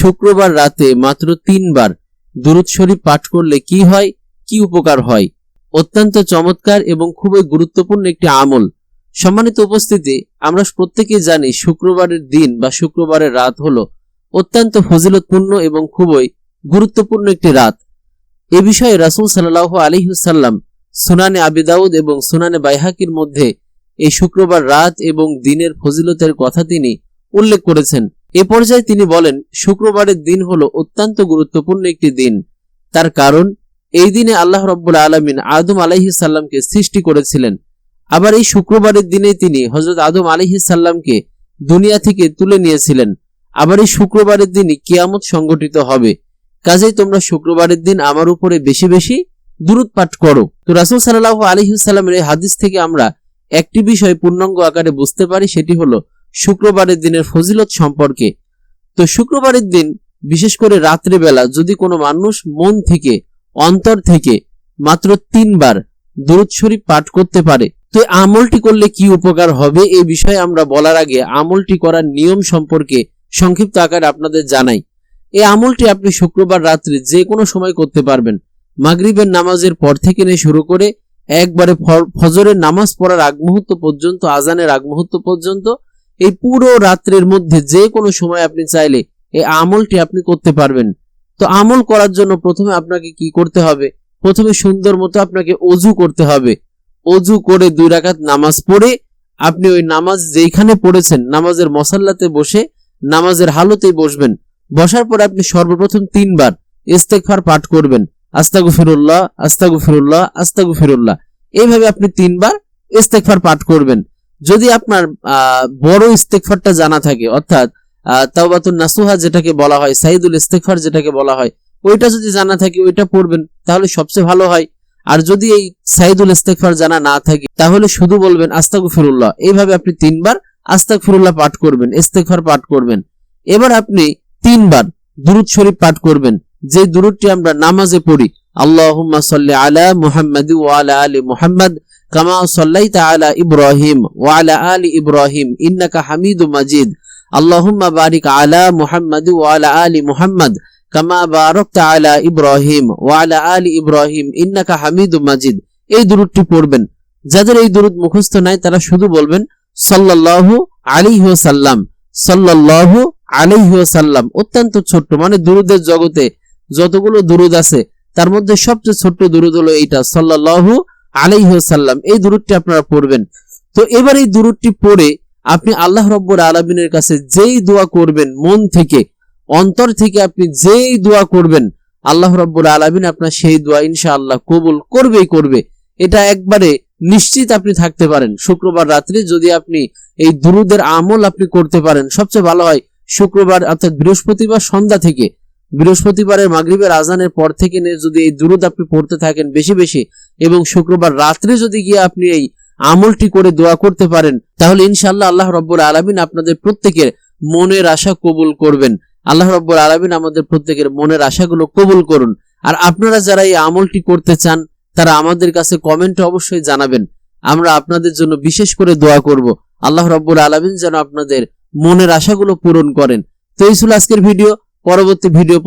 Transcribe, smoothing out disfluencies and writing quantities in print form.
শুক্রবার রাতে মাত্র 3 বার দুরূদ শরীফ পাঠ করলে কি হয়, কি উপকার হয়। অত্যন্ত চমৎকার এবং খুবই গুরুত্বপূর্ণ একটি আমল। সম্মানিত উপস্থিতি, আমরা প্রত্যেকেই জানি শুক্রবারের দিন বা শুক্রবারের রাত হলো অত্যন্ত ফজিলতপূর্ণ এবং খুবই গুরুত্বপূর্ণ একটি রাত। এ বিষয়ে রাসূল সাল্লাল্লাহু আলাইহি ওয়াসাল্লাম সুনানে আবি দাউদ এবং সুনানে বাইহাকির মধ্যে এই শুক্রবার রাত এবং দিনের ফজিলতের কথা তিনি উল্লেখ করেছেন। এ পর্যায়ে তিনি বলেন, শুক্রবারের দিন হলো অত্যন্ত গুরুত্বপূর্ণ একটি দিন। তার কারণ, এই দিনে আল্লাহ রাব্বুল আলামিন আদম আলাইহিস সালামকে সৃষ্টি করেছিলেন। আবার এই শুক্রবারের দিনে তিনি হযরত আদম আলাইহিস সালামকে দুনিয়া থেকে তুলে নিয়েছিলেন। আবার এই শুক্রবারের দিনই কিয়ামত সংঘটিত হবে। কাজেই তোমরা শুক্রবারের দিন আমার উপরে বেশি বেশি দুরূদ পাঠ করো। তো রাসূল সাল্লাল্লাহু আলাইহি ওয়াসাল্লামের এই হাদিস থেকে আমরা একটি বিষয় পূর্ণাঙ্গ আকারে বুঝতে পারি, সেটি হলো শুক্রবারের দিনের ফজিলত সম্পর্কে। তো শুক্রবারের দিন বিশেষ করে রাত্রে বেলা যদি কোনো মানুষ মন থেকে, অন্তর থেকে মাত্র 3 বার দুরূদ শরীফ পাঠ করতে পারে, তো আমলটি করলে কি উপকার হবে এই বিষয়ে আমরা বলার আগে আমলটি করার নিয়ম সম্পর্কে সংক্ষিপ্ত আকারে আপনাদের জানাই। এই আমলটি আপনি শুক্রবার রাত্রে যে কোনো সময় করতে পারবেন। মাগরিবের নামাজের পর থেকে নিয়ে শুরু করে একবারে ফজরের নামাজ পড়ার আগ মুহূর্ত পর্যন্ত, আজানের আগ মুহূর্ত পর্যন্ত, এই পুরো রাত্রের মধ্যে যে কোনো সময় আপনি চাইলে এই আমলটি আপনি করতে পারবেন। তো আমল করার জন্য প্রথমে আপনাকে কি করতে হবে? প্রথমে সুন্দর মতো আপনাকে ওযু করতে হবে। ওযু করে 2 রাকাত নামাজ পড়ে আপনি ওই নামাজ যেখানে পড়েছেন নামাজের মুসাল্লাতে বসে নামাজের হালতেই বসবেন। বসার পর আপনি সর্বপ্রথম 3 বার ইস্তেগফার পাঠ করবেন। আস্তাগফিরুল্লাহ, আস্তাগফিরুল্লাহ, আস্তাগফিরুল্লাহ। এইভাবে আপনি 3 বার ইস্তেগফার পাঠ করবেন। যদি আপনার বড় ইস্তেগফারটা জানা থাকে, অর্থাৎ তাওবাতুন নাসুহা যেটাকে বলা হয়, সাইদুল ইস্তেগফার যেটাকে বলা হয়, ওইটা যদি জানা থাকে ওইটা পড়বেন, তাহলে সবচেয়ে ভালো হয়। আর যদি এই সাইদুল ইস্তেগফার জানা না থাকে তাহলে শুধু বলবেন আস্তাগফিরুল্লাহ। এইভাবে আপনি 3 বার আস্তাগফিরুল্লাহ পাঠ করবেন, ইস্তেগফার পাঠ করবেন। এবার আপনি 3 বার দুরূদ শরীফ পাঠ করবেন, যে দুরূদটি আমরা নামাজে পড়ি। আল্লাহুম্মা সাল্লি আলা মুহাম্মাদ ওয়া আলা আলি মুহাম্মাদ কামা সাল্লাইতা আলা ইব্রাহিম ওয়া আলা আলি ইব্রাহিম ইন্নাকা হামিদুম মাজিদ। আল্লাহুম্মা বারিক আলা মুহাম্মাদ ওয়া আলা আলি মুহাম্মাদ কামা বারাকতা আলা ইব্রাহিম ওয়া আলা আলি ইব্রাহিম ইন্নাকা হামিদুম মাজিদ। এই দুরূদটি পড়বেন। যাদের এই দুরূদ মুখস্থ নাই তারা শুধু বলবেন সাল্লাল্লাহু আলাইহি ওয়াসাল্লাম, সাল্লাল্লাহু আলাইহি ওয়াসাল্লাম। অত্যন্ত ছোট্ট, মানে দুরূদের জগতে যতগুলো দুরূদ আছে তার মধ্যে সবচেয়ে ছোট্ট দুরূদ হলো এইটা, সাল্লাল্লাহু আলাইহি ওয়াসাল্লাম। এই দুরূদটি আপনারা পড়বেন। তো এবার এই দুরূদটি পড়ে আপনি আল্লাহ রাব্বুল আলামিনের কাছে যেই দোয়া করবেন, মন থেকে, অন্তর থেকে আপনি যেই দোয়া করবেন, আল্লাহ রাব্বুল আলামিন আপনার সেই দোয়া ইনশাআল্লাহ কবুল করবেই করবে। এটা একবারে নিশ্চিত আপনি থাকতে পারেন। শুক্রবার রাত্রে যদি আপনি এই দুরূদের আমল আপনি করতে পারেন, সবচেয়ে ভালো হয় শুক্রবার অর্থাৎ বৃহস্পতিবার সন্ধ্যা থেকে, বৃহস্পতিবারের মাগরিবের আজানের পর থেকে যদি এই দুরূদ আপনি পড়তে থাকেন বেশি বেশি, এবং শুক্রবার রাত্রে যদি গিয়ে আপনি এই আমলটি করে দোয়া করতে পারেন, তাহলে ইনশাআল্লাহ আল্লাহ রাব্বুল আলামিন আপনাদের প্রত্যেকের মনের আশা কবুল করবেন। আল্লাহ রাব্বুল আলামিন আমাদের প্রত্যেকের মনের আশাগুলো কবুল করুন। আর আপনারা যারা এই আমলটি করতে চান তারা আমাদের কাছে কমেন্টে অবশ্যই জানাবেন। আমরা আপনাদের জন্য বিশেষ করে দোয়া করব, আল্লাহ রাব্বুল আলামিন যেন আপনাদের মনের আশাগুলো পূরণ করেন। তো এই ছিল আজকের ভিডিও। পরবর্তী ভিডিও